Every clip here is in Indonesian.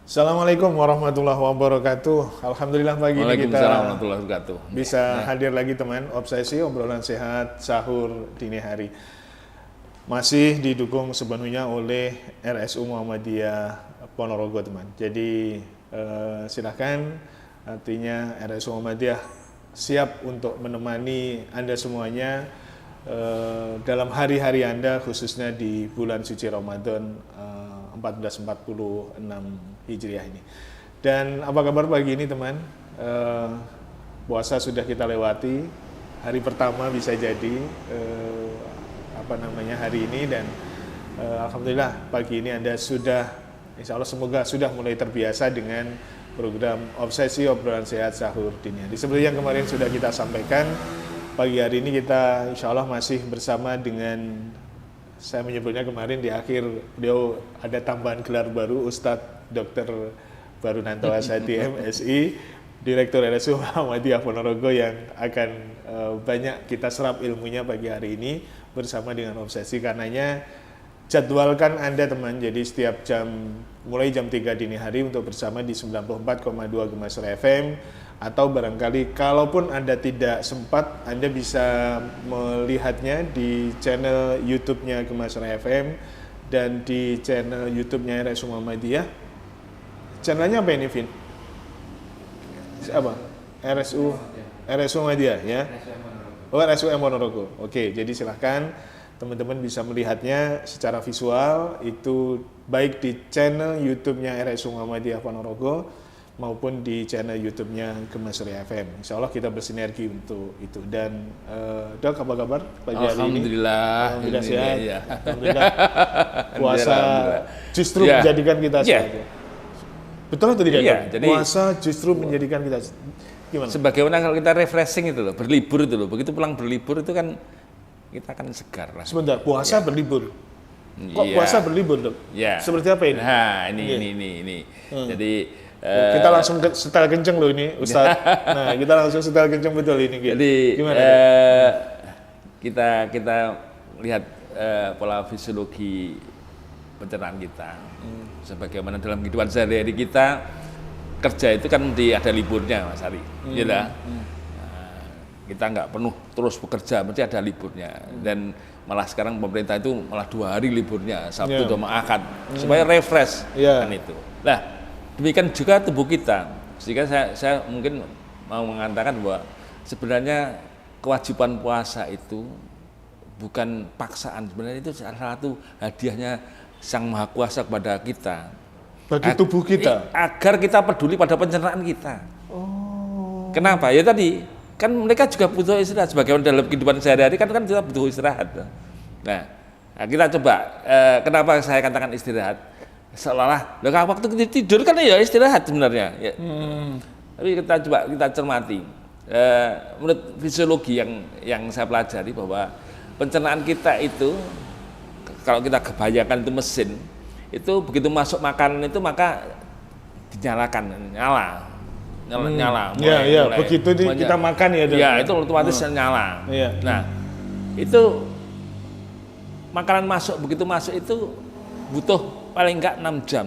Assalamualaikum warahmatullahi wabarakatuh. Alhamdulillah pagi ini kita Waalaikumsalam warahmatullahi wabarakatuh. bisa hadir lagi teman. Obsesi obrolan sehat sahur dini hari. Masih didukung sepenuhnya oleh RSU Muhammadiyah Ponorogo teman. Jadi silakan, artinya RSU Muhammadiyah siap untuk menemani Anda semuanya dalam hari-hari Anda, khususnya di bulan suci Ramadan 1446 Hijriah ini. Dan apa kabar pagi ini teman? Puasa sudah kita lewati, hari pertama bisa jadi hari ini, dan alhamdulillah pagi ini Anda sudah, insya Allah semoga sudah mulai terbiasa dengan program Obsesi Obrolan Sehat Sahur Dini Hari. Seperti yang kemarin sudah kita sampaikan, pagi hari ini kita insya Allah masih bersama dengan, saya menyebutnya kemarin di akhir beliau ada tambahan gelar baru, Ustadz Dr. Barunanto Asadi MSI, Direktur RSU Muhammadiyah Ponorogo, yang akan banyak kita serap ilmunya pagi hari ini bersama dengan Obsesi. Karenanya jadwalkan Anda teman, jadi setiap jam, mulai jam 3 dini hari untuk bersama di 94,2 Gemasar FM, atau barangkali kalaupun Anda tidak sempat, Anda bisa melihatnya di channel YouTube-nya Gemasar FM dan di channel YouTube-nya RSU Muhammadiyah. Channelnya apa ini, Vin? Apa? RSU Muhammadiyah ya? Oh, RSU Ponorogo. Oke, jadi silahkan teman-teman bisa melihatnya secara visual, itu baik di channel YouTube-nya RSU Muhammadiyah Ponorogo maupun di channel YouTube-nya Gemasar FM. Insya Allah kita bersinergi untuk itu. Dan Dok, apa kabar pagi hari ini? Alhamdulillah sehat. Ya. Alhamdulillah. Puasa justru menjadikan kita sehat. Ya. Betul atau tidak? Iya, jadi puasa justru menjadikan kita gimana? Sebagaimana kalau kita refreshing itu loh, berlibur itu loh. Begitu pulang berlibur itu kan kita akan segar lah. Sebentar, puasa berlibur. Kok puasa berlibur, Dok? Ya. Seperti apa ini? Nah, ini. Jadi kita langsung setel kenceng loh ini, Ustadz. Nah, kita langsung setel kenceng betul ini. Jadi gimana? Kita lihat pola fisiologi pencernaan kita. Sebagaimana dalam kehidupan sehari-hari kita, kerja itu kan ada liburnya, Mas Ari. Nah, kita nggak penuh terus bekerja, mesti ada liburnya. Dan malah sekarang pemerintah itu malah 2 hari liburnya, Sabtu sama Ahad, supaya refresh kan itu. Nah, demikian juga tubuh kita. Sehingga saya mungkin mau mengatakan bahwa sebenarnya kewajiban puasa itu bukan paksaan, sebenarnya itu salah satu hadiahnya Sang Maha Kuasa kepada kita, bagi tubuh kita, agar kita peduli pada pencernaan kita. Kenapa? Ya tadi kan mereka juga butuh istirahat, sebagaimana dalam kehidupan sehari-hari kan kita butuh istirahat. Nah, kita coba, kenapa saya katakan istirahat? Seolah-olah waktu kita tidur kan ya istirahat sebenarnya. Ya. Tapi kita cermati, menurut fisiologi yang saya pelajari, bahwa pencernaan kita itu, kalau kita kebayangkan itu mesin, itu begitu masuk makanan itu maka dinyalakan, nyala. Mulai, begitu kita makan ya. Ya, itu otomatis nyala. Ya. Nah, itu makanan begitu masuk itu butuh paling enggak 6 jam.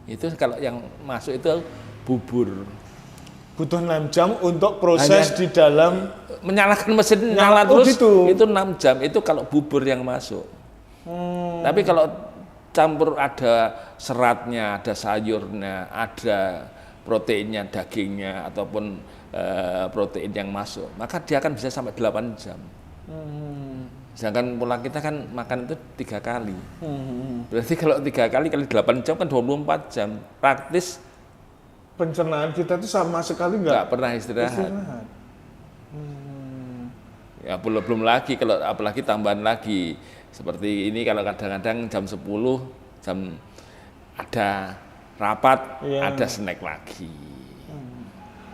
Itu kalau yang masuk itu bubur. Butuh 6 jam untuk proses di dalam menyalakan mesin, nyala terus. Gitu. Itu 6 jam, itu kalau bubur yang masuk. Tapi kalau campur ada seratnya, ada sayurnya, ada proteinnya, dagingnya, ataupun protein yang masuk, maka dia akan bisa sampai 8 jam. Sedangkan pola kita kan makan itu 3 kali. Berarti kalau 3 kali 8 jam kan 24 jam. Praktis pencernaan kita itu sama sekali nggak pernah istirahat. Ya belum lagi kalau apalagi tambahan lagi. Seperti ini kalau kadang-kadang jam 10 ada rapat, ada snack lagi.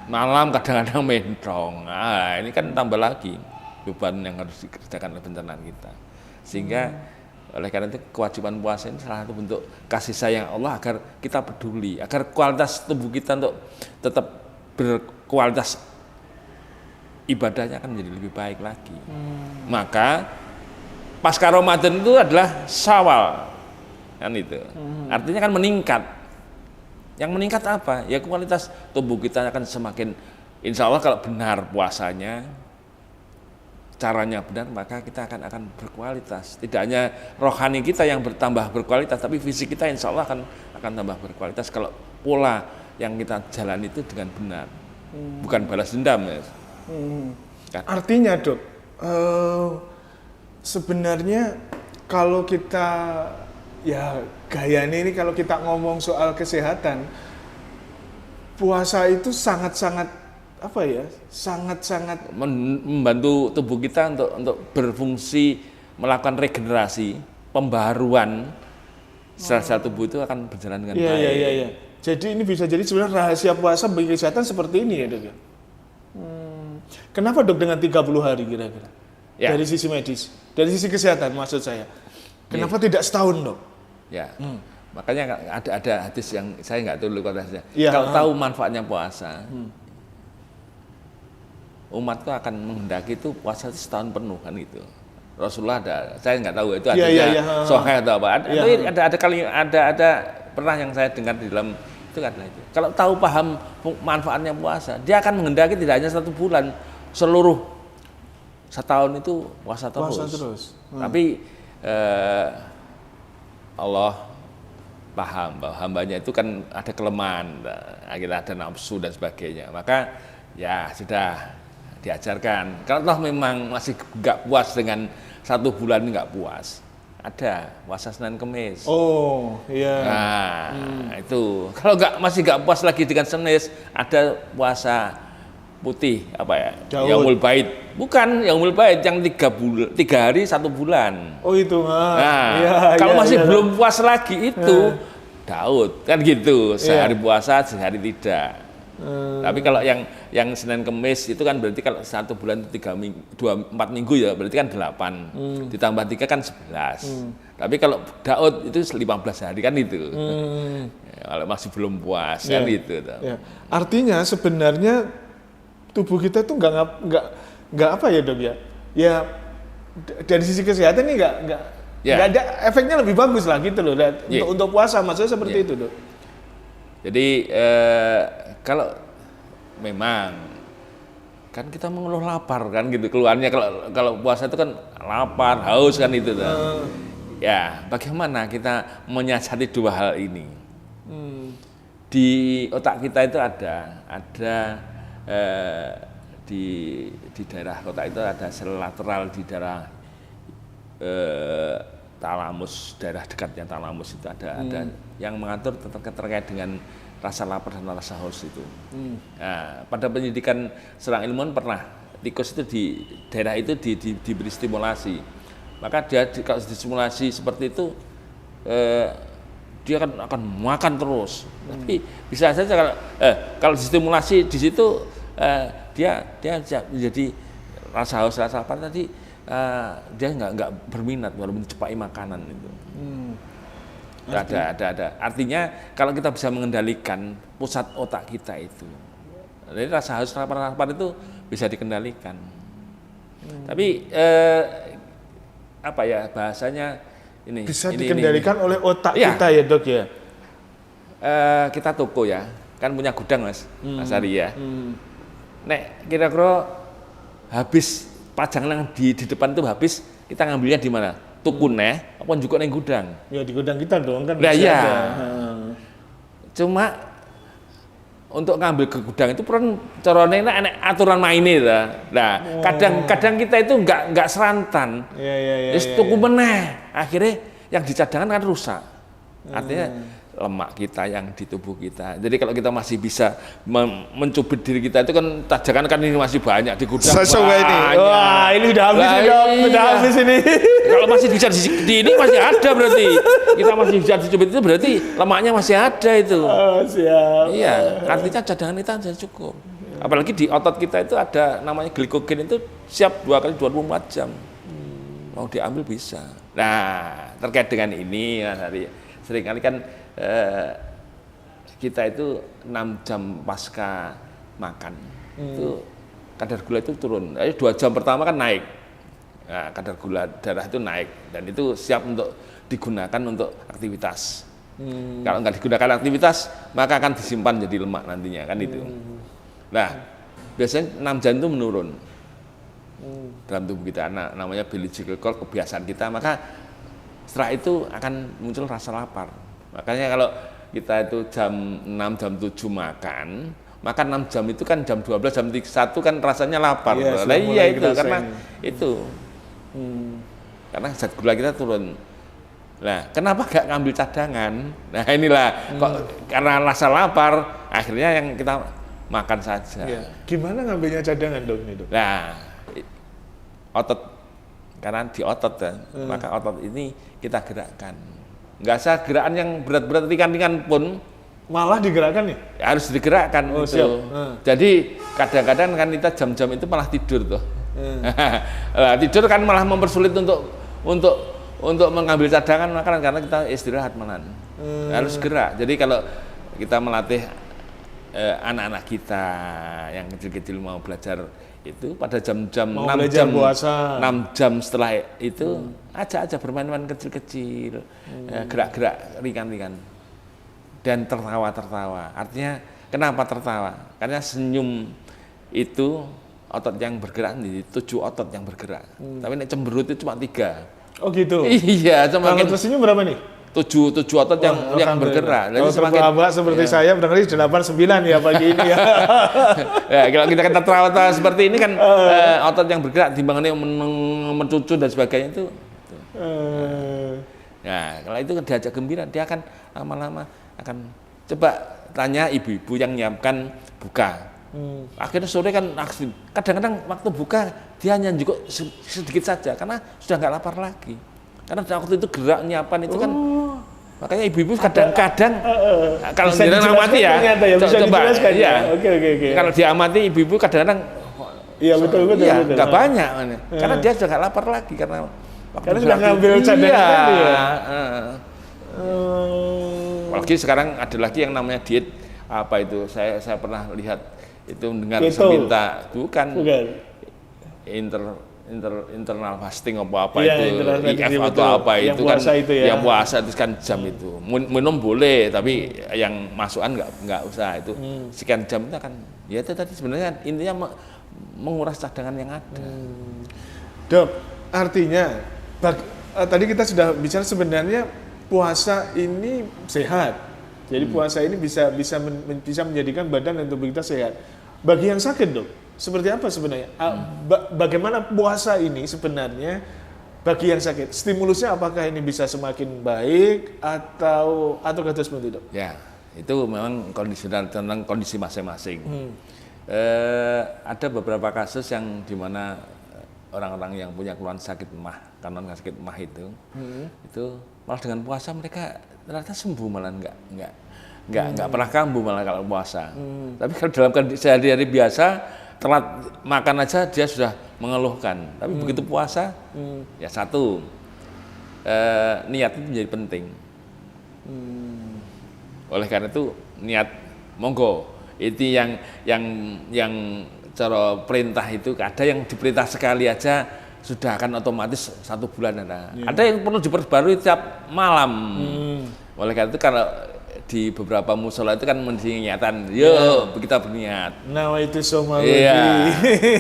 Malam kadang-kadang mentong. Ini kan tambah lagi beban yang harus dikerjakan oleh pencernaan kita. Sehingga oleh karena itu kewajiban puasa ini salah satu bentuk kasih sayang Allah agar kita peduli, agar kualitas tubuh kita untuk tetap berkualitas, ibadahnya akan menjadi lebih baik lagi. Maka pasca Ramadan itu adalah Syawal, kan itu. Artinya kan meningkat. Yang meningkat apa? Ya kualitas tubuh kita akan semakin, insya Allah kalau benar puasanya, caranya benar, maka kita akan berkualitas. Tidak hanya rohani kita yang bertambah berkualitas, tapi fisik kita insya Allah akan tambah berkualitas kalau pola yang kita jalan itu dengan benar, bukan balas dendam ya. Kan? Artinya dok, sebenarnya kalau kita ya gayanya ini kalau kita ngomong soal kesehatan, puasa itu sangat-sangat apa ya, sangat-sangat membantu tubuh kita untuk berfungsi, melakukan regenerasi, pembaharuan sel-sel tubuh itu akan berjalan dengan baik. Iya. Jadi ini bisa jadi sebenarnya rahasia puasa bagi kesehatan seperti ini ya dok ya. Kenapa dok dengan 30 hari kira-kira? Ya. Dari sisi medis, dari sisi kesehatan maksud saya. Kenapa tidak setahun dok? Ya, makanya ada hadis yang saya nggak tahu hadisnya. Ya, kalau tahu manfaatnya puasa, umat itu akan menghendaki itu puasa itu setahun penuh kan gitu. Rasulullah ada, saya nggak tahu itu hadisnya sahih atau apa. Ada pernah yang saya dengar di dalam itu adalah itu. Kalau tahu paham manfaatnya puasa, dia akan menghendaki tidak hanya 1 bulan, seluruh setahun itu puasa terus. Tapi Allah paham bahwa hambanya itu kan ada kelemahan, akhirnya ada nafsu dan sebagainya. Maka ya sudah diajarkan. Kalau toh memang masih nggak puas dengan 1 bulan nggak puas, ada puasa Senin Kemis. Oh iya. Nah itu kalau masih nggak puas lagi dengan Senin, ada puasa putih apa ya? Yaumul Bait. Bukan Yaumul Bait yang 3 hari 1 bulan. Oh itu. Kalau masih belum puas lagi itu Daud kan gitu, sehari puasa sehari tidak. Tapi kalau yang Senin Kemis itu kan berarti kalau 1 bulan 4 minggu ya berarti kan 8. Ditambah 3 kan 11. Tapi kalau Daud itu 15 hari kan itu. Kalau masih belum puas kan itu. Artinya sebenarnya tubuh kita tuh nggak apa ya dok ya? Ya dari sisi kesehatan ini nggak ada efeknya, lebih bagus lah gitu loh. Untuk puasa maksudnya seperti itu dok. Jadi kalau memang kan kita mengeluh lapar kan gitu keluarnya, kalau puasa itu kan lapar, haus kan itu. Ya bagaimana kita menyiasati 2 hal ini? Di otak kita itu ada di daerah otak itu ada sel lateral di daerah talamus, daerah dekatnya talamus itu ada yang mengatur terkait dengan rasa lapar dan rasa haus itu. Nah, pada pendidikan seorang ilmuwan pernah tikus itu di daerah itu diberi stimulasi, maka dia kalau distimulasi seperti itu dia akan makan terus. Tapi bisa saja kalau distimulasi di situ dia menjadi rasa haus, rasa lapar tadi dia nggak berminat walaupun cepai makanan itu. Ada. Artinya kalau kita bisa mengendalikan pusat otak kita itu, jadi rasa haus, lapar itu bisa dikendalikan. Tapi apa ya bahasanya ini? Bisa dikendalikan oleh otak kita ya dok ya. Kita toko ya, kan punya gudang Mas Ari ya. Nek kira-kira habis pajangan di depan itu habis, kita ngambilnya di mana? Tuku apa juga neng gudang? Ya di gudang kita dong kan. Nah, iya. Cuma untuk ngambil ke gudang itu perlu carane enak aturan mainnya lah. Nah, kadang kita itu nggak serantan. Iya. Terus tuku meneh, akhirnya yang di cadangan kan rusak. Artinya lemak kita yang di tubuh kita. Jadi kalau kita masih bisa mencubit diri kita itu kan cadangan kan ini masih banyak di gudang. Ini. Wah, ini udah habis udah habis ini. Kalau masih bisa di ini masih ada berarti. Kita masih bisa dicubit itu berarti lemaknya masih ada itu. Oh, siap. Iya, artinya cadangan kita sudah cukup. Apalagi di otot kita itu ada namanya glikogen itu siap 2 kali 24 jam. Mau diambil bisa. Nah, terkait dengan ini Mas Ari, seringkali kan kita itu 6 jam pasca makan itu kadar gula itu turun. 2 jam pertama kan naik, nah, kadar gula darah itu naik dan itu siap untuk digunakan untuk aktivitas. Kalau nggak digunakan aktivitas, maka akan disimpan jadi lemak nantinya kan itu. Nah, biasanya 6 jam itu menurun dalam tubuh kita. Namanya biological clock, kebiasaan kita. Maka setelah itu akan muncul rasa lapar. Makanya kalau kita itu jam 6, jam 7 makan 6 jam itu kan jam 12, jam 1 kan rasanya lapar. Nah, iya itu karena itu. Karena zat gula kita turun. Nah, kenapa gak ngambil cadangan? Nah, inilah kok karena rasa lapar akhirnya yang kita makan saja. Ya. Gimana ngambilnya cadangan dong itu? Nah, otot karena di otot kan, maka otot ini kita gerakkan. Nggak usah gerakan yang berat-berat, ringan-ringan pun malah digerakkan ya? Harus digerakkan itu. Jadi kadang-kadang kan kita jam-jam itu malah tidur tuh. Nah, tidur kan malah mempersulit untuk mengambil cadangan makanan karena kita istirahat malahan. Harus gerak. Jadi kalau kita melatih anak-anak kita yang kecil-kecil mau belajar itu pada jam-jam 6 jam setelah itu ajak bermain-main kecil-kecil, gerak-gerak ringan-ringan dan tertawa. Artinya kenapa tertawa? Karena senyum itu otot yang bergerak nih, 7 otot yang bergerak. Tapi nek cemberut itu cuma 3. Oh gitu. Iya, kalau tersenyum berapa nih? 7 otot yang bergerak. Kalau terbawa seperti saya barangkali 8-9 ya pagi ini ya. Ya, kalau kita kan tertawa seperti ini kan otot yang bergerak timbangannya mencucu dan sebagainya itu. Nah, kalau itu diajak gembira dia akan lama-lama akan coba tanya ibu-ibu yang nyiapkan buka. Akhirnya sore kan kadang-kadang waktu buka dia hanya juga sedikit saja karena sudah nggak lapar lagi. Karena waktu itu gerak nyiapan itu kan makanya ibu-ibu kadang-kadang kalau dia amati ya, coba ya. Oke. Kalau dia amati ibu-ibu kadang-kadang iya betul. Nggak banyak karena dia sudah nggak lapar lagi karena sudah ngambil cadangan ya. Apalagi sekarang ada lagi yang namanya diet apa itu saya pernah lihat itu dengar seminta bukan. Internal fasting apa itu IF atau apa itu kan ya puasa itu kan jam itu minum boleh tapi yang masukan nggak usah itu sekian jam itu kan ya itu tadi sebenarnya intinya menguras cadangan yang ada. Dok, artinya tadi kita sudah bicara sebenarnya puasa ini sehat. Jadi puasa ini bisa menjadikan badan dan tubuh kita sehat. Bagi yang sakit, Dok, seperti apa sebenarnya? Bagaimana puasa ini sebenarnya bagi yang sakit? Stimulusnya apakah ini bisa semakin baik atau kata seperti itu? Ya, itu memang tentang kondisi masing-masing. Ada beberapa kasus yang dimana orang-orang yang punya keluhan sakit emah, kanon sakit emah itu malah dengan puasa mereka ternyata sembuh malah nggak pernah kambuh malah kalau puasa. Tapi kalau dalam sehari-hari biasa telat makan aja dia sudah mengeluhkan. Tapi begitu puasa, ya satu niat itu menjadi penting. Oleh karena itu niat monggo itu yang cara perintah itu ada yang diperintah sekali aja sudah akan otomatis 1 bulan ada. Ada yang perlu diperbarui tiap malam. Oleh karena itu kalau di beberapa musola itu kan mengingatkan, kita berniat. Nah itu semua. Iya.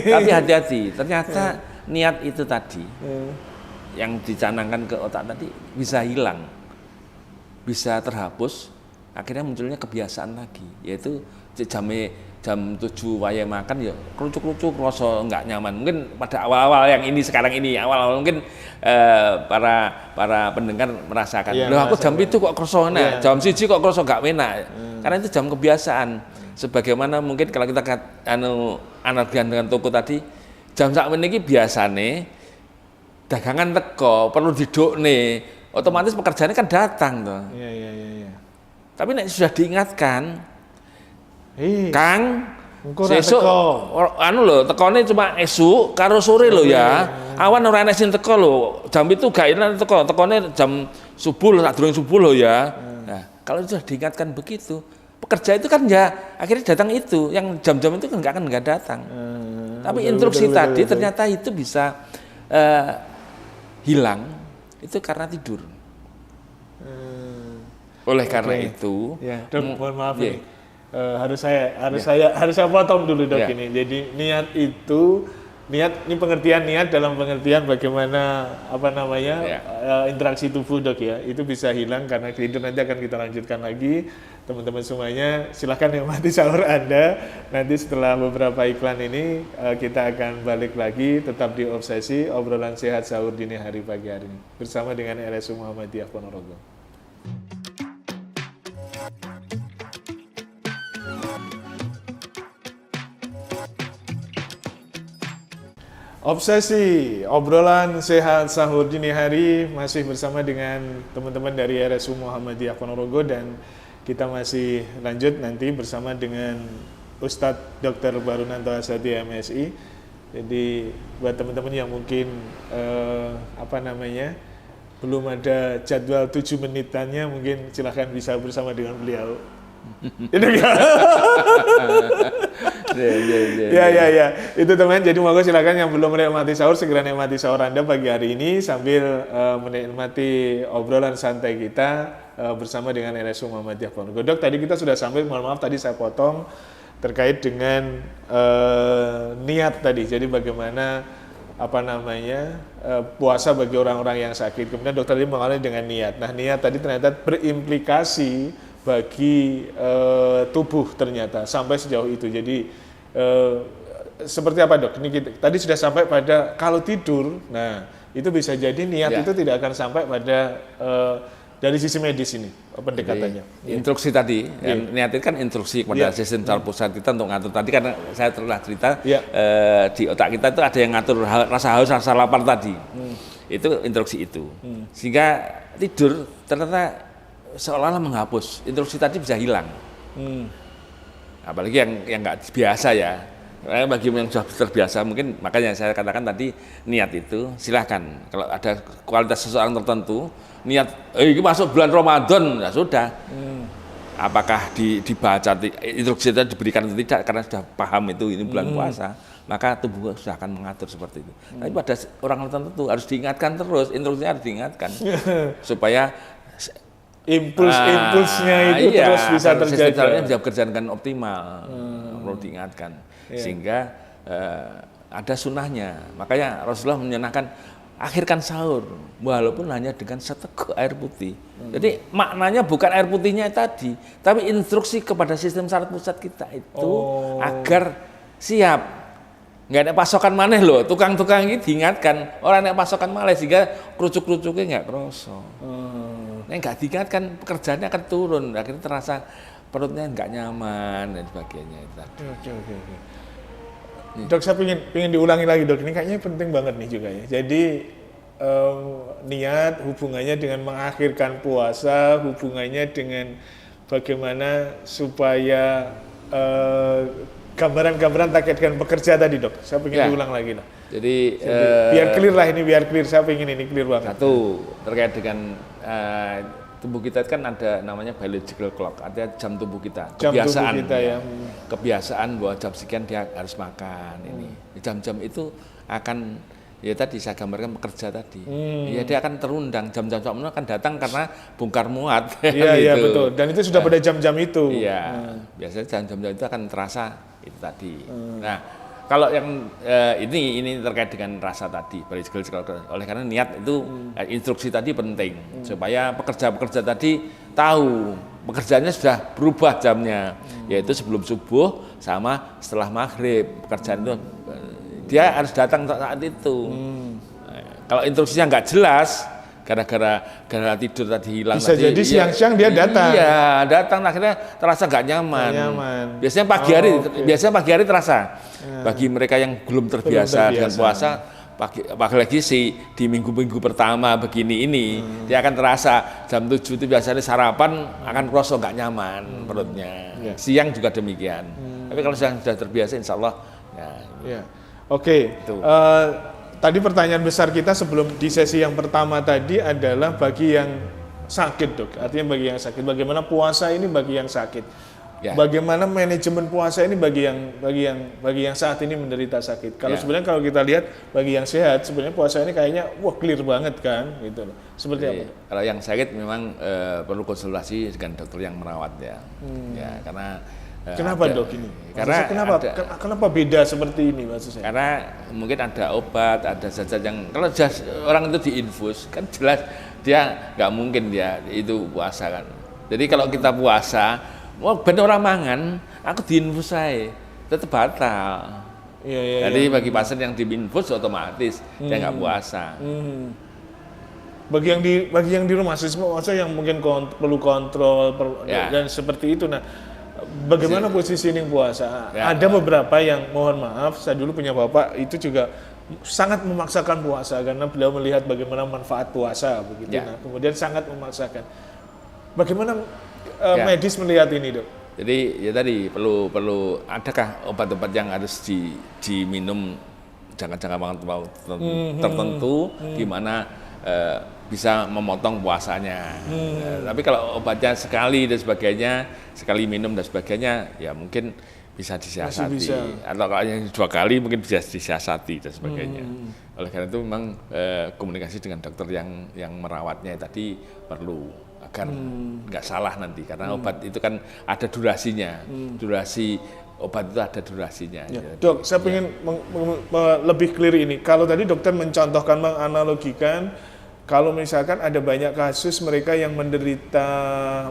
Tapi hati-hati, ternyata niat itu tadi yang dicanangkan ke otak tadi bisa hilang, bisa terhapus. Akhirnya munculnya kebiasaan lagi, yaitu jam 7 wayah makan ya kerucuk-kerucuk rasa nggak nyaman. Mungkin pada awal-awal yang ini sekarang ini awal-awal mungkin para pendengar merasakan. Loh aku jam itu kok kerasa enak, jam 1 kok kerasa nggak enak. Karena itu jam kebiasaan. Sebagaimana mungkin kalau kita analogikan dengan toko tadi, jam sak meniki biasane dagangan teko perlu didukne, otomatis pekerjaannya kan datang tuh. Iya. Tapi nek sudah diingatkan, Kang, sesuk tekone cuma esuk karo sore lho ya. Awan ora enek sing teko lho. Jam itu gak enak tekone jam subuh lho, sak durung subuh lho ya. Nah, kalau sudah diingatkan begitu, pekerja itu kan ya akhirnya datang itu, yang jam-jam itu kan nggak datang. Tapi instruksi tadi ternyata itu bisa hilang itu karena tidur. Oleh karena Oke. itu, Ya, Dok, mohon maaf Iya. ini. Harus saya potong dulu Dok Iya. ini. Jadi niat ini pengertian niat dalam pengertian bagaimana Iya. interaksi tubuh Dok ya. Itu bisa hilang karena tidur, nanti akan kita lanjutkan lagi. Teman-teman semuanya silahkan nikmati sahur Anda. Nanti setelah beberapa iklan ini kita akan balik lagi tetap di Obsesi obrolan sehat sahur dini hari pagi hari ini bersama dengan RSU Muhammadiyah Ponorogo. Obsesi, obrolan sehat sahur dini hari masih bersama dengan teman-teman dari RSU Muhammadiyah Ponorogo dan kita masih lanjut nanti bersama dengan Ustadz Dr. Barunanto Asadi MSI. Jadi buat teman-teman yang mungkin belum ada jadwal 7 menitannya, mungkin silahkan bisa bersama dengan beliau. Ya. Itu teman. Jadi moga silakan yang belum menikmati sahur segera nikmati sahur Anda pagi hari ini sambil menikmati obrolan santai kita bersama dengan RSU Muhammadiyah Ponorogo. Dok, tadi kita sudah sampai, mohon maaf tadi saya potong terkait dengan niat tadi. Jadi bagaimana puasa bagi orang-orang yang sakit. Kemudian dokter tadi mengalami dengan niat. Nah, niat tadi ternyata berimplikasi bagi tubuh ternyata sampai sejauh itu. Jadi seperti apa Dok? Ini tadi sudah sampai pada kalau tidur, nah itu bisa jadi niat itu tidak akan sampai pada dari sisi medis ini pendekatannya. Jadi, instruksi tadi, niat itu kan instruksi kepada sistem saraf pusat kita untuk ngatur. Tadi karena saya telah cerita di otak kita itu ada yang ngatur rasa haus, rasa lapar tadi. Itu instruksi itu. Sehingga tidur ternyata seolah-olah menghapus, instruksi tadi bisa hilang. Apalagi yang nggak biasa ya. Bagi yang sudah terbiasa mungkin, makanya saya katakan tadi niat itu silahkan. Kalau ada kualitas seseorang tertentu, niat, ini masuk bulan Ramadan, ya sudah. Apakah dibaca, instruksi itu diberikan atau tidak, karena sudah paham itu ini bulan puasa, maka tubuh sudah akan mengatur seperti itu. Tapi pada orang tertentu harus diingatkan terus, instruksinya harus diingatkan. Supaya impulsnya itu terus bisa terjaga, bisa bekerja dengan optimal, perlu diingatkan, sehingga ada sunnahnya. Makanya Rasulullah menyenangkan akhirkan sahur walaupun hanya dengan seteguk air putih. Jadi maknanya bukan air putihnya tadi, tapi instruksi kepada sistem saraf pusat kita itu agar siap. Nggak ada pasokan maneh loh, tukang-tukang ini diingatkan orang yang pasokan maneh sehingga kerucuk-kerucuknya nggak kerasa. Nggak diingatkan pekerjaannya akan turun, akhirnya terasa perutnya nggak nyaman dan sebagainya itu tadi. Oke. Dok, saya pengen diulangi lagi Dok, ini kayaknya penting banget nih juga ya. Jadi niat hubungannya dengan mengakhirkan puasa, hubungannya dengan bagaimana supaya gambaran-gambaran terkait dengan bekerja tadi Dok. Saya pengen diulang lagi lah. Jadi biar clear lah ini, biar clear. Saya pengen ini clear banget. Satu, terkait dengan tubuh kita kan ada namanya biological clock, artinya jam tubuh kita, kebiasaan tubuh kita, ya. Kebiasaan bahwa jam sekian dia harus makan ini. Jam-jam itu akan tadi saya gambarkan bekerja tadi. Ya dia akan terundang, jam-jam itu akan datang karena bongkar muat. Iya betul. Dan itu sudah pada jam-jam itu. Iya. Biasanya jam-jam itu akan terasa itu tadi. Nah, kalau yang ini terkait dengan rasa tadi, oleh karena niat itu instruksi tadi penting supaya pekerja-pekerja tadi tahu pekerjaannya sudah berubah jamnya, yaitu sebelum subuh sama setelah maghrib. Pekerjaan itu dia harus datang saat itu. Kalau instruksinya nggak jelas, gara-gara tidur tadi hilang, bisa tadi, jadi siang-siang dia datang. Iya, datang akhirnya terasa nggak nyaman. Biasanya pagi hari terasa. Bagi mereka yang belum terbiasa dengan puasa, apalagi di minggu-minggu pertama begini ini, dia akan terasa jam 7 itu biasanya sarapan akan kerasa nggak nyaman perutnya. Siang juga demikian. Tapi kalau sudah terbiasa, insya Allah. Oke. Tadi pertanyaan besar kita sebelum di sesi yang pertama tadi adalah bagi yang sakit Dok. Artinya bagi yang sakit, bagaimana puasa ini bagi yang sakit. Ya. Bagaimana manajemen puasa ini bagi yang saat ini menderita sakit? Kalau Ya. sebenarnya kalau kita lihat bagi yang sehat, sebenarnya puasa ini kayaknya wah clear banget kan, gitu loh. Seperti Jadi, apa? kalau yang sakit memang perlu konsultasi dengan dokter yang merawat ya. Ya, karena Kenapa ada- dok ini? Karena Kenapa beda seperti ini maksud saya? karena mungkin ada obat, ada zat-zat yang kalau orang itu diinfus kan jelas dia nggak mungkin dia itu puasa kan. Jadi kalau kita puasa, wah ben orang mangan, aku diinfus saya tetap batal. Iya. Jadi bagi pasien yang diinfus otomatis dia nggak puasa. Bagi yang di rumah maksudnya yang mungkin perlu kontrol Ya. dan seperti itu. Nah, bagaimana positioning puasa? Ya. Ada beberapa yang mohon maaf, saya dulu punya bapak itu juga sangat memaksakan puasa karena beliau melihat bagaimana manfaat puasa begitu. Ya. Nah, kemudian sangat memaksakan. Bagaimana Ya. medis melihat ini, Dok? Jadi ya tadi perlu adakah obat-obat yang harus diminum jangka waktu tertentu di mana bisa memotong puasanya. Tapi kalau obatnya sekali dan sebagainya, sekali minum dan sebagainya, ya mungkin bisa disiasati. Masih bisa. Atau kalau yang 2 kali mungkin bisa disiasati dan sebagainya. Oleh karena itu memang komunikasi dengan dokter yang merawatnya tadi perlu agar nggak salah nanti karena obat itu kan ada durasinya. Durasi obat itu ada durasinya. Ya. Jadi, Dok, saya ingin lebih clear ini. Kalau tadi dokter mencontohkan, menganalogikan, kalau misalkan ada banyak kasus mereka yang menderita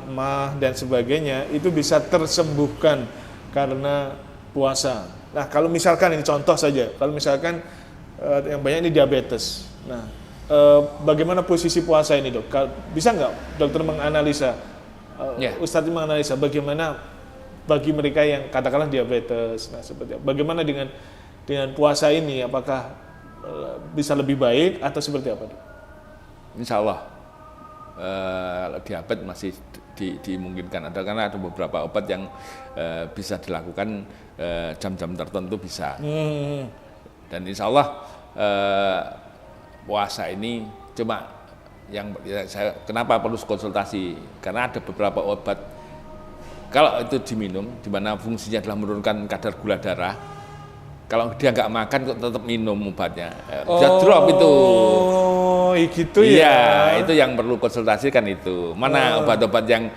MAH dan sebagainya, itu bisa tersembuhkan karena puasa. Nah, kalau misalkan ini contoh saja, kalau misalkan yang banyak ini diabetes. Nah, bagaimana posisi puasa ini, Dok? Bisa nggak dokter menganalisa, Ya. Ustadz menganalisa bagaimana bagi mereka yang katakanlah diabetes, nah seperti apa? Bagaimana dengan puasa ini? Apakah bisa lebih baik atau seperti apa, Dok? Insya Allah diabetes masih dimungkinkan ada karena ada beberapa obat yang bisa dilakukan jam-jam tertentu bisa. Dan insya Allah puasa ini cuma yang saya kenapa perlu konsultasi karena ada beberapa obat kalau itu diminum di mana fungsinya adalah menurunkan kadar gula darah. Kalau dia nggak makan kok tetap minum obatnya, bisa drop itu. Oh, gitu ya. Iya, itu yang perlu konsultasi kan itu. Mana obat-obat yang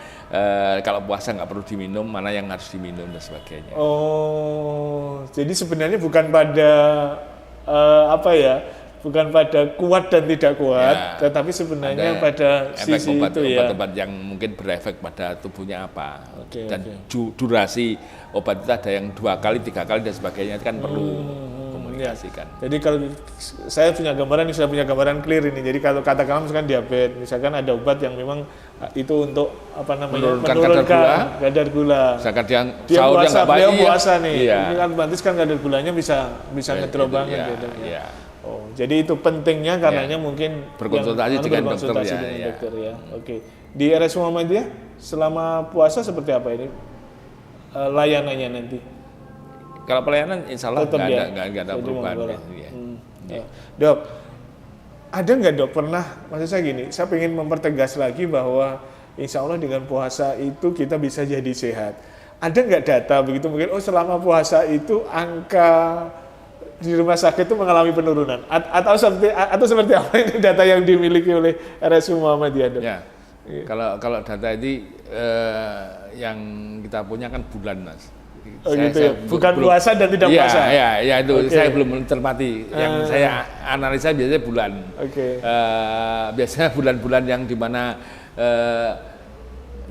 kalau puasa nggak perlu diminum, mana yang harus diminum dan sebagainya. Oh, jadi sebenarnya bukan pada bukan pada kuat dan tidak kuat, Ya, tetapi sebenarnya ada pada efek sisi itu ya. obat-obat yang mungkin berefek pada tubuhnya apa. Oke, Dan durasi obat itu ada yang 2 kali, 3 kali dan sebagainya itu kan perlu komunikasikan. Jadi kalau saya punya gambaran clear ini. Jadi kalau katakanlah misalkan diabetes, misalkan ada obat yang memang itu untuk Menurunkan kadar gula. Misalkan dia puasa, sahurnya nggak baik, beliau puasa nih. Iya. Ini kan otomatis kan kadar gulanya bisa ngedrop Itu, banget iya, gitu ya. iya. Oh, jadi itu pentingnya karenanya mungkin Berkonsultasi dengan dokter, berkonsultasi ya, dengan iya. dokter ya. Oke. Di RS Muhammadiyah selama puasa seperti apa ini layanannya nanti? Kalau pelayanan insya Allah Tetap ya? nggak ada Jadi perubahan. monggo lah. Ya. Ya. Dok, ada nggak dok pernah, maksud saya gini, saya ingin mempertegas lagi bahwa insya Allah dengan puasa itu kita bisa jadi sehat. Ada nggak data begitu mungkin, selama puasa itu angka di rumah sakit itu mengalami penurunan? Atau seperti apa ini data yang dimiliki oleh RSU Muhammadiyah, Dok? Ya. Kalau data ini yang kita punya kan bulan, Mas. Oh gitu ya, bukan puasa dan tidak iya, puasa? Iya, itu Oke. saya belum mencermati. Yang saya analisa biasanya bulan. Oke. Biasanya bulan-bulan yang dimana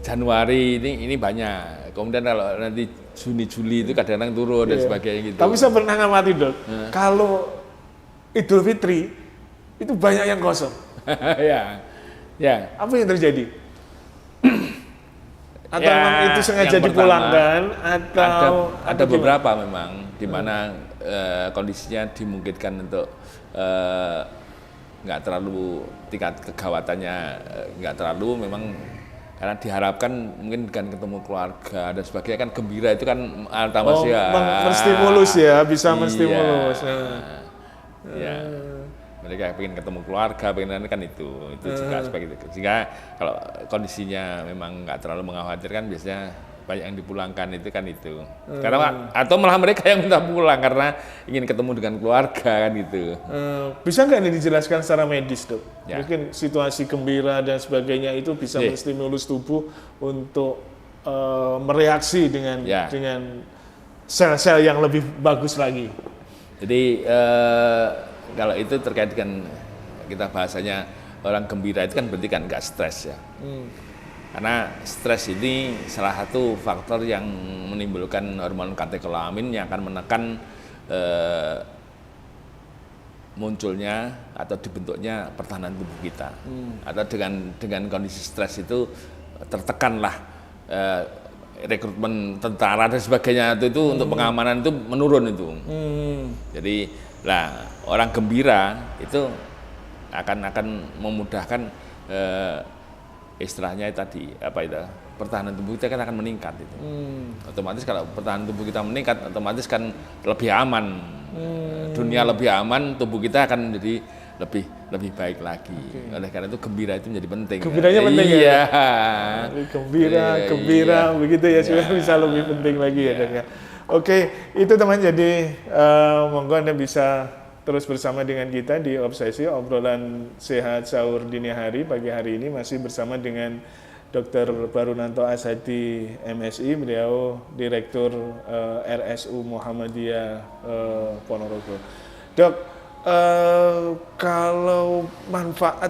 Januari ini banyak. Kemudian kalau nanti Juni, Juli itu kadang-kadang turun dan sebagainya gitu. Tapi saya pernah ngamati, Dok, kalau Idul Fitri itu banyak yang kosong. Ya. Apa yang terjadi? Atau Ya, memang itu sengaja yang pertama, dipulangkan atau ada beberapa memang di mana kondisinya dimungkinkan untuk nggak terlalu tingkat kegawatannya nggak terlalu memang karena diharapkan mungkin dengan ketemu keluarga dan sebagainya kan gembira itu kan menstimulus ya, bisa menstimulus. Ya. Mereka pengen ketemu keluarga, pengen kan itu juga seperti itu. Sehingga kalau kondisinya memang nggak terlalu mengkhawatirkan biasanya banyak yang dipulangkan itu kan itu. Karena atau malah mereka yang minta pulang karena ingin ketemu dengan keluarga kan itu. Bisa nggak ini dijelaskan secara medis, Dok? Ya. Mungkin situasi gembira dan sebagainya itu bisa menstimulus tubuh untuk mereaksi dengan sel-sel yang lebih bagus lagi. Jadi kalau itu terkait dengan kita bahasanya orang gembira itu kan berarti kan nggak stres ya. Karena stres ini salah satu faktor yang menimbulkan hormon katekolamin yang akan menekan munculnya atau dibentuknya pertahanan tubuh kita. Atau dengan kondisi stres itu tertekanlah rekrutmen tentara dan sebagainya itu untuk pengamanan itu menurun itu. Jadi lah orang gembira itu akan memudahkan istilahnya tadi apa itu pertahanan tubuh kita kan akan meningkat itu. Otomatis kalau pertahanan tubuh kita meningkat, otomatis kan lebih aman. Dunia lebih aman, tubuh kita akan menjadi lebih baik lagi. Oleh karena itu gembira itu menjadi penting. Gembiranya penting ya. Iya. Gembira begitu ya, sudah bisa lebih penting lagi ya, Dok ya. Oke, itu teman, jadi monggo Anda bisa terus bersama dengan kita di Obsesi, obrolan sehat sahur dini hari. Pagi hari ini masih bersama dengan Dr. Barunanto Ashadi MSI, beliau Direktur RSU Muhammadiyah Ponorogo. Dok, kalau manfaat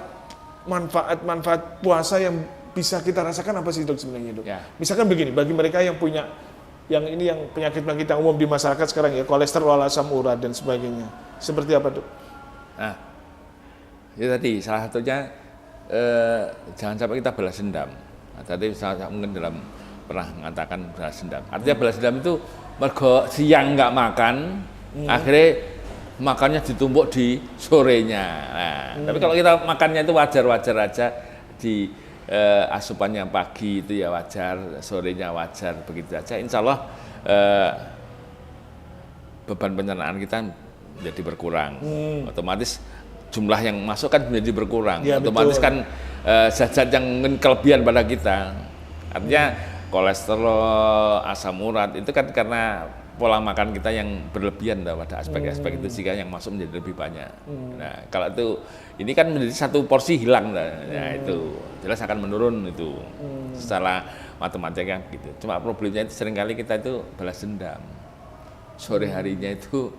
puasa yang bisa kita rasakan apa sih, Dok, sebenarnya, Dok? Ya. Misalkan begini, bagi mereka yang punya yang penyakit-penyakit yang umum di masyarakat sekarang ya, kolesterol, asam urat dan sebagainya. Seperti apa, Dok? Nah, itu tadi salah satunya jangan sampai kita balas dendam. Nah, tadi saya mungkin pernah mengatakan balas dendam. Artinya balas dendam itu mergo siang nggak makan, akhirnya makannya ditumpuk di sorenya. Nah, tapi kalau kita makannya itu wajar-wajar aja di asupannya pagi itu ya wajar, sorenya wajar, begitu saja. Insya Allah beban pencernaan kita menjadi berkurang. Otomatis jumlah yang masuk kan menjadi berkurang. Ya, otomatis betul. Kan zat-zat yang kelebihan pada kita. Artinya kolesterol, asam urat itu kan karena pola makan kita yang berlebihan pada aspek-aspek itu sehingga yang masuk menjadi lebih banyak. Nah, kalau itu ini kan menjadi satu porsi hilang, nah itu jelas akan menurun itu secara matematika gitu. Cuma problemnya itu seringkali kita itu balas dendam. Sore harinya itu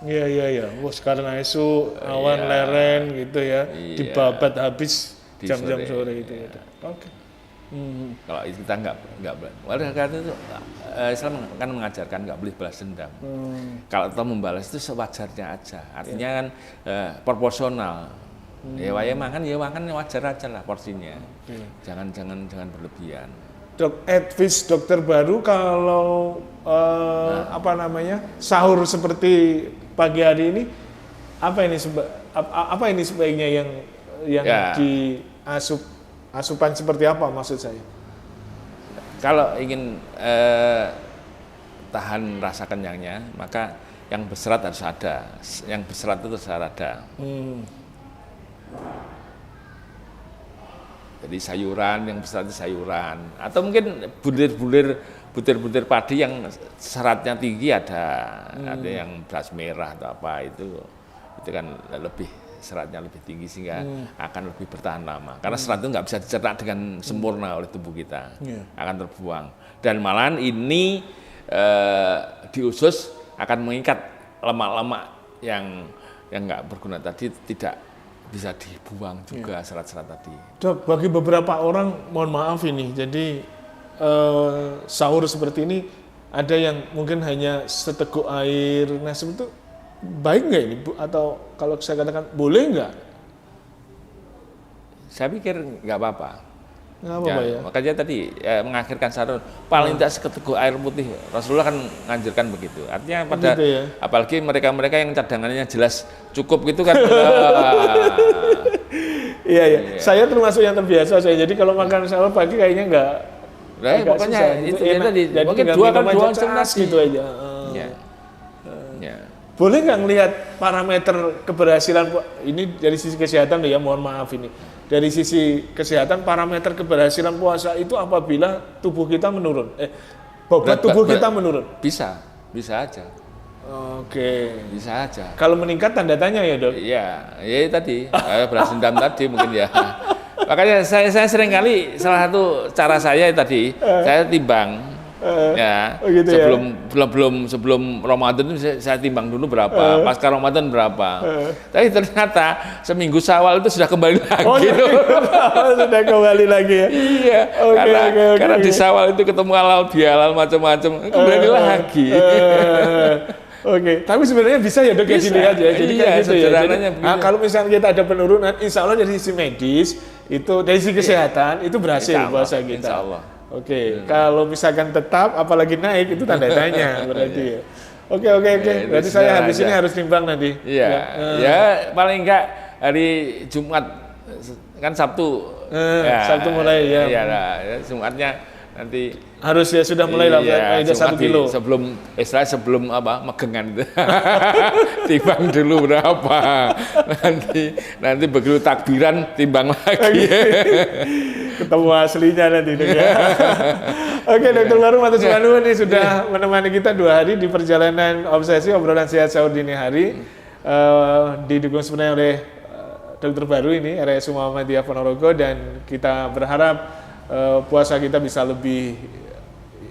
iya. Sekarang isu awan leren gitu ya, dibabat habis jam-jam sore itu ya. Oke. Kalau kita nggak boleh, karena itu Islam kan mengajarkan nggak boleh balas dendam. Kalau kita membalas itu sewajarnya aja, artinya kan proporsional. Ya makan wajar aja lah porsinya. Jangan berlebihan. Dok, advice dokter baru kalau sahur seperti pagi hari ini, apa ini sebaiknya yang asupan seperti apa maksud saya? Kalau ingin tahan rasa kenyangnya, maka yang berserat harus ada. Yang berserat itu harus ada. Jadi sayuran, yang berserat itu sayuran. Atau mungkin butir-butir padi yang seratnya tinggi ada yang beras merah atau apa itu kan lebih seratnya lebih tinggi sehingga akan lebih bertahan lama. Karena serat itu nggak bisa dicerna dengan sempurna oleh tubuh kita, akan terbuang. Dan malahan ini di usus akan mengikat lemak-lemak yang nggak berguna tadi, tidak bisa dibuang juga serat-serat tadi. Dok, bagi beberapa orang, mohon maaf ini, jadi sahur seperti ini ada yang mungkin hanya seteguk air. Nah, sebetulnya baik nggak ini, atau kalau saya katakan boleh nggak? Saya pikir nggak apa-apa. Nggak apa-apa ya. Makanya tadi mengakhirkan sahur paling tidak seteguk air putih. Rasulullah kan menganjurkan begitu. Artinya pada gitu ya? Apalagi mereka-mereka yang cadangannya jelas cukup gitu kan. Iya. Saya termasuk yang terbiasa. Jadi kalau makan sahur pagi kayaknya nggak. Pokoknya itu tadi. Jadi mungkin dua cemas gitu aja. boleh nggak ngelihat parameter keberhasilan ini dari sisi kesehatan ya, mohon maaf ini. Dari sisi kesehatan parameter keberhasilan puasa itu apabila tubuh kita menurun. Bobot tubuh kita menurun. Bisa aja. Oke. Bisa aja. Kalau meningkat tanda tanya ya, Dok? Iya, ya tadi, beras dendam tadi mungkin ya. Makanya saya sering kali salah satu cara saya tadi, saya timbang. Ya, gitu sebelum Ramadan itu saya timbang dulu berapa, pasca Ramadan berapa. Tapi ternyata seminggu Syawal itu sudah kembali lagi. Sudah kembali lagi ya. Iya. Karena di Syawal itu ketemu halal bihalal macam-macam, kembali lagi. Oke, tapi sebenarnya bisa ya, Dok, ya gini aja. Jadi iya, gitu ya. Jadi, kalau misalnya kita ada penurunan, insya Allah dari sisi medis itu, dari sisi kesehatan itu berhasil puasa kita. Insya Allah. Oke, kalau misalkan tetap, apalagi naik itu tanda tanya berarti ya. Oke. Berarti saya habis ini harus timbang nanti. Iya, ya paling enggak hari Jumat kan Sabtu. Sabtu mulai ya. Iya, Jumatnya nanti harus ya sudah mulai lah, ada 1 kilo. Sebelum megengan itu. Timbang dulu berapa. Nanti begitu takbiran timbang lagi. Ketemu aslinya nanti ya. Oke, Dr. Baru Matus Manu ini sudah menemani kita 2 hari di perjalanan obsesi obrolan sehat sahur dini hari. Didukung sebenarnya oleh Dr. Baru ini, RSU Muhammadiyah Ponorogo, dan kita berharap puasa kita bisa lebih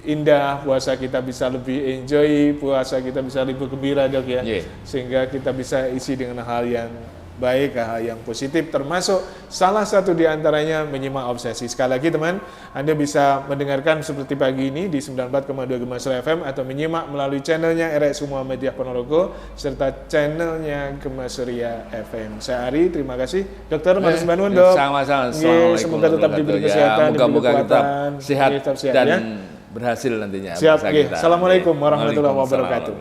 indah, puasa kita bisa lebih enjoy, puasa kita bisa lebih gembira, Dok ya. Sehingga kita bisa isi dengan hal yang baik, hal yang positif, termasuk salah satu diantaranya menyimak obsesi. Sekali lagi teman, Anda bisa mendengarkan seperti pagi ini di 94,2 Gemasri FM atau menyimak melalui channelnya RSU Muhammadiyah Ponorogo serta channelnya Gemasria FM. Saya Ari, terima kasih. Dokter Matus Banun, Dok. Sama-sama. Semoga tetap diberi kesehatan, moga-moga tetap sehat dan ya. berhasil nantinya. Siap. Assalamualaikum warahmatullahi wabarakatuh.